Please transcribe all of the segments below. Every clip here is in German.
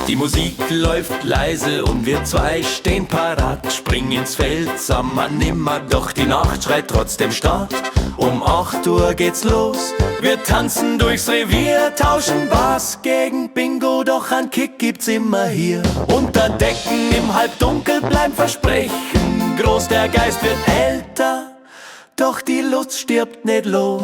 Die Musik läuft leise und wir zwei stehen parat. Spring ins Feld, sammer nimmer, doch die Nacht schreit trotzdem Start. Um 8 Uhr geht's los, wir tanzen durchs Revier, tauschen Bass gegen Bingo, doch ein Kick gibt's immer hier. Unter Decken im Halbdunkel bleiben Versprechen groß, der Geist wird älter, doch die Lust stirbt nicht los.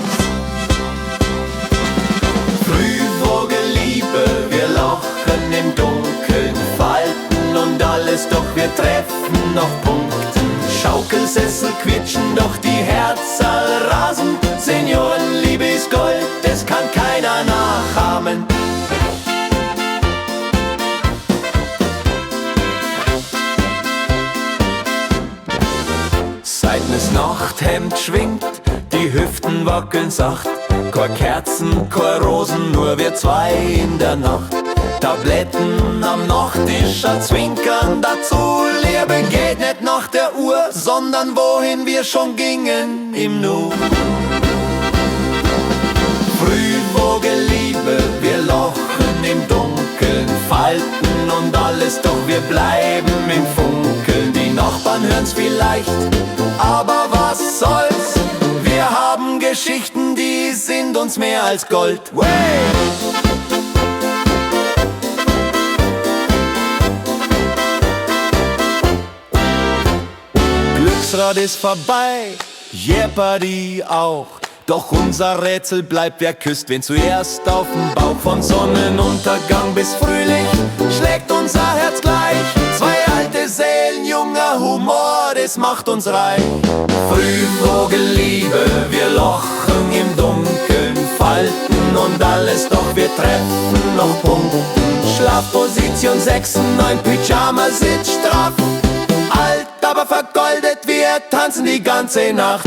Frühvogelliebe, wir lachen im Dunkeln, falten und alles, doch wir treffen noch Punkten. Schaukelsessel quietschen, doch die Herzal rasen. Seniorenliebe ist Gold, das kann keiner nachahmen. Seitens Nachthemd schwingt, die Hüften wackeln sacht. Kein Kerzen, kein Rosen, nur wir zwei in der Nacht. Tabletten am Nachttisch, ein Zwinkern dazu. Leben geht nicht nach der Uhr, sondern wohin wir schon gingen im Nu. Frühvogelliebe, wir lachen im Dunkeln, falten und alles, doch wir bleiben im Funkeln. Die Nachbarn hören's vielleicht, aber was soll's? Wir haben Geschichten, die sind uns mehr als Gold. Way! Glücksrad ist vorbei, Jeopardy auch. Doch unser Rätsel bleibt, wer küsst wen zuerst auf dem Bauch. Von Sonnenuntergang bis Frühling schlägt unser Herz gleich. Zwei alte Seelen, junger Humor, das macht uns reich. Frühvogelliebe, wir lochen im Dunkeln, falten und alles, doch wir treffen noch Punkten. Schlafposition 6, 9, Pyjama sitzt straff. Alt, aber vergoldet, wir tanzen die ganze Nacht.